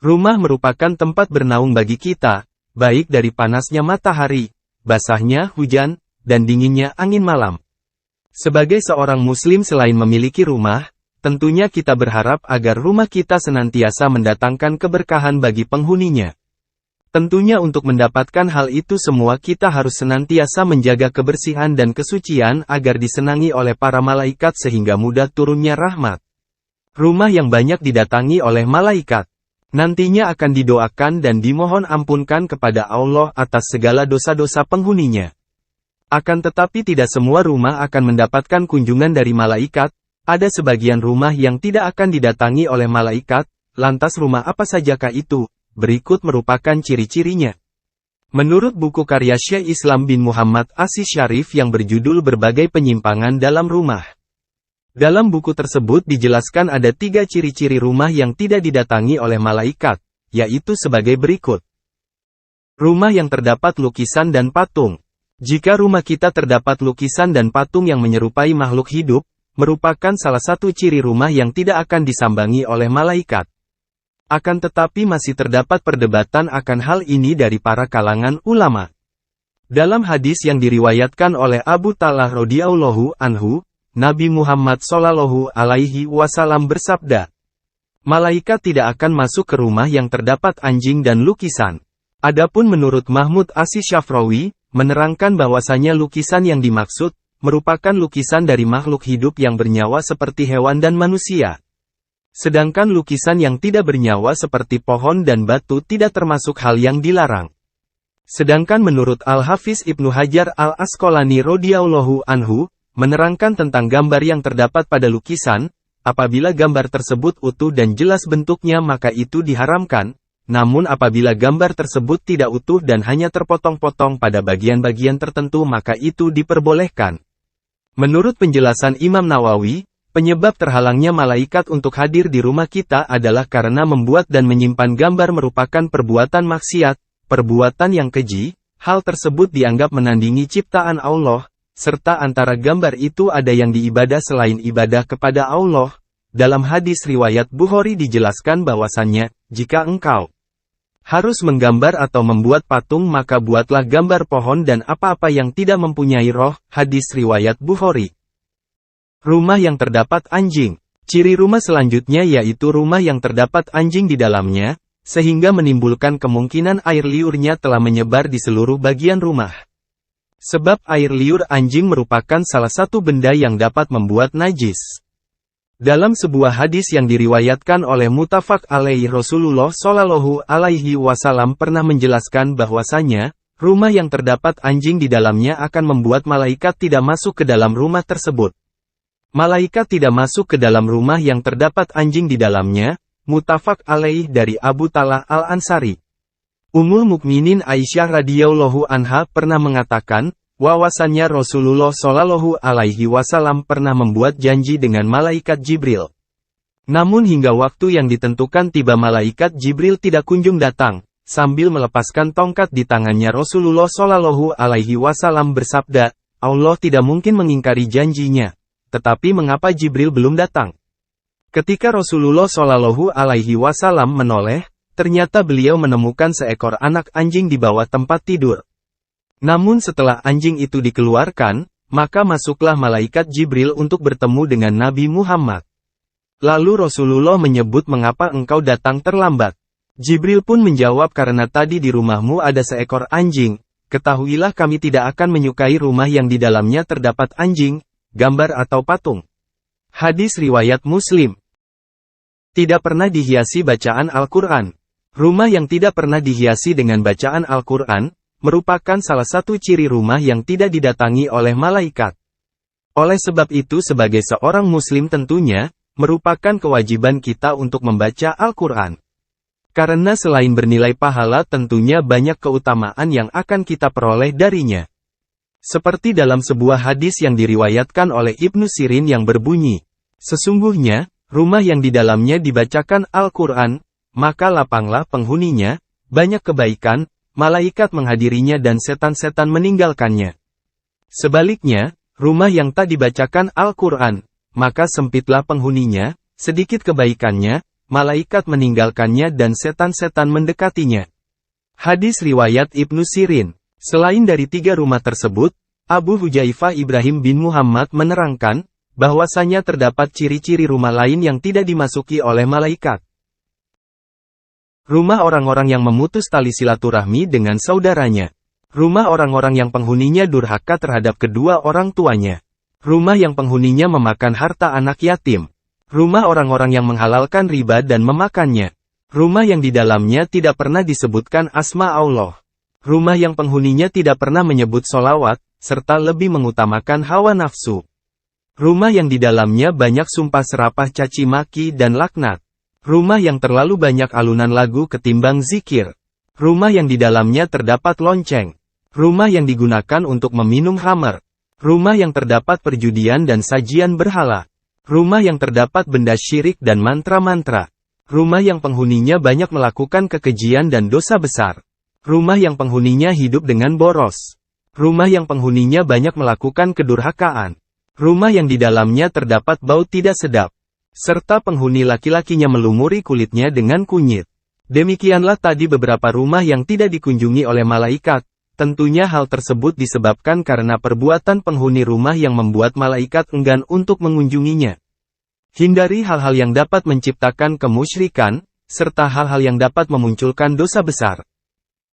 Rumah merupakan tempat bernaung bagi kita, baik dari panasnya matahari, basahnya hujan, dan dinginnya angin malam. Sebagai seorang muslim selain memiliki rumah, tentunya kita berharap agar rumah kita senantiasa mendatangkan keberkahan bagi penghuninya. Tentunya untuk mendapatkan hal itu semua kita harus senantiasa menjaga kebersihan dan kesucian agar disenangi oleh para malaikat sehingga mudah turunnya rahmat. Rumah yang banyak didatangi oleh malaikat nantinya akan didoakan dan dimohon ampunkan kepada Allah atas segala dosa-dosa penghuninya. Akan tetapi tidak semua rumah akan mendapatkan kunjungan dari malaikat, ada sebagian rumah yang tidak akan didatangi oleh malaikat, lantas rumah apa sajakah itu? Berikut merupakan ciri-cirinya. Menurut buku karya Syekh Islam bin Muhammad As-Syarif yang berjudul Berbagai Penyimpangan dalam Rumah. Dalam buku tersebut dijelaskan ada 3 ciri-ciri rumah yang tidak didatangi oleh malaikat, yaitu sebagai berikut. Rumah yang terdapat lukisan dan patung. Jika rumah kita terdapat lukisan dan patung yang menyerupai makhluk hidup, merupakan salah satu ciri rumah yang tidak akan disambangi oleh malaikat. Akan tetapi masih terdapat perdebatan akan hal ini dari para kalangan ulama. Dalam hadis yang diriwayatkan oleh Abu Talhah radhiyallahu anhu, Nabi Muhammad Shallallahu Alaihi Wasallam bersabda, malaikat tidak akan masuk ke rumah yang terdapat anjing dan lukisan. Adapun menurut Mahmud As-Syafrawi, menerangkan bahwasanya lukisan yang dimaksud, merupakan lukisan dari makhluk hidup yang bernyawa seperti hewan dan manusia. Sedangkan lukisan yang tidak bernyawa seperti pohon dan batu tidak termasuk hal yang dilarang. Sedangkan menurut Al-Hafiz Ibnu Hajar Al-Asqalani radhiyallahu anhu, menerangkan tentang gambar yang terdapat pada lukisan, apabila gambar tersebut utuh dan jelas bentuknya maka itu diharamkan, namun apabila gambar tersebut tidak utuh dan hanya terpotong-potong pada bagian-bagian tertentu maka itu diperbolehkan. Menurut penjelasan Imam Nawawi, penyebab terhalangnya malaikat untuk hadir di rumah kita adalah karena membuat dan menyimpan gambar merupakan perbuatan maksiat, perbuatan yang keji, hal tersebut dianggap menandingi ciptaan Allah, serta antara gambar itu ada yang diibadah selain ibadah kepada Allah. Dalam hadis riwayat Bukhari dijelaskan bahwasannya, jika engkau harus menggambar atau membuat patung maka buatlah gambar pohon dan apa-apa yang tidak mempunyai roh, hadis riwayat Bukhari. Rumah yang terdapat anjing. Ciri rumah selanjutnya yaitu rumah yang terdapat anjing di dalamnya, sehingga menimbulkan kemungkinan air liurnya telah menyebar di seluruh bagian rumah. Sebab air liur anjing merupakan salah satu benda yang dapat membuat najis. Dalam sebuah hadis yang diriwayatkan oleh Muttafaq alaihi Rasulullah Shallallahu Alaihi Wasallam pernah menjelaskan bahwasanya, rumah yang terdapat anjing di dalamnya akan membuat malaikat tidak masuk ke dalam rumah tersebut. Malaikat tidak masuk ke dalam rumah yang terdapat anjing di dalamnya, Muttafaq alaih dari Abu Talhah Al-Ansari. Ummul Mukminin Aisyah radhiyallahu anha pernah mengatakan, bahwasannya Rasulullah Shallallahu Alaihi Wasallam pernah membuat janji dengan malaikat Jibril. Namun hingga waktu yang ditentukan tiba malaikat Jibril tidak kunjung datang, sambil melepaskan tongkat di tangannya Rasulullah Shallallahu Alaihi Wasallam bersabda, Allah tidak mungkin mengingkari janjinya, tetapi mengapa Jibril belum datang? Ketika Rasulullah Shallallahu Alaihi Wasallam menoleh, ternyata beliau menemukan seekor anak anjing di bawah tempat tidur. Namun setelah anjing itu dikeluarkan, maka masuklah malaikat Jibril untuk bertemu dengan Nabi Muhammad. Lalu Rasulullah menyebut mengapa engkau datang terlambat. Jibril pun menjawab karena tadi di rumahmu ada seekor anjing, ketahuilah kami tidak akan menyukai rumah yang di dalamnya terdapat anjing, gambar atau patung. Hadis riwayat Muslim. Tidak pernah dihiasi bacaan Al-Quran. Rumah yang tidak pernah dihiasi dengan bacaan Al-Quran, merupakan salah satu ciri rumah yang tidak didatangi oleh malaikat. Oleh sebab itu sebagai seorang muslim tentunya, merupakan kewajiban kita untuk membaca Al-Quran. Karena selain bernilai pahala tentunya banyak keutamaan yang akan kita peroleh darinya. Seperti dalam sebuah hadis yang diriwayatkan oleh Ibnu Sirin yang berbunyi, sesungguhnya, rumah yang di dalamnya dibacakan Al-Quran, maka lapanglah penghuninya, banyak kebaikan, malaikat menghadirinya dan setan-setan meninggalkannya. Sebaliknya, rumah yang tak dibacakan Al-Quran, maka sempitlah penghuninya, sedikit kebaikannya, malaikat meninggalkannya dan setan-setan mendekatinya. Hadis riwayat Ibnu Sirin. Selain dari 3 rumah tersebut, Abu Hudzaifah Ibrahim bin Muhammad menerangkan, bahwasanya terdapat ciri-ciri rumah lain yang tidak dimasuki oleh malaikat. Rumah orang-orang yang memutus tali silaturahmi dengan saudaranya. Rumah orang-orang yang penghuninya durhaka terhadap kedua orang tuanya. Rumah yang penghuninya memakan harta anak yatim. Rumah orang-orang yang menghalalkan riba dan memakannya. Rumah yang di dalamnya tidak pernah disebutkan asma Allah. Rumah yang penghuninya tidak pernah menyebut solawat, serta lebih mengutamakan hawa nafsu. Rumah yang di dalamnya banyak sumpah serapah caci maki dan laknat. Rumah yang terlalu banyak alunan lagu ketimbang zikir. Rumah yang di dalamnya terdapat lonceng. Rumah yang digunakan untuk meminum khamar. Rumah yang terdapat perjudian dan sajian berhala. Rumah yang terdapat benda syirik dan mantra-mantra. Rumah yang penghuninya banyak melakukan kekejian dan dosa besar. Rumah yang penghuninya hidup dengan boros. Rumah yang penghuninya banyak melakukan kedurhakaan. Rumah yang di dalamnya terdapat bau tidak sedap. Serta penghuni laki-lakinya melumuri kulitnya dengan kunyit. Demikianlah tadi beberapa rumah yang tidak dikunjungi oleh malaikat. Tentunya hal tersebut disebabkan karena perbuatan penghuni rumah yang membuat malaikat enggan untuk mengunjunginya. Hindari hal-hal yang dapat menciptakan kemusyrikan, serta hal-hal yang dapat memunculkan dosa besar.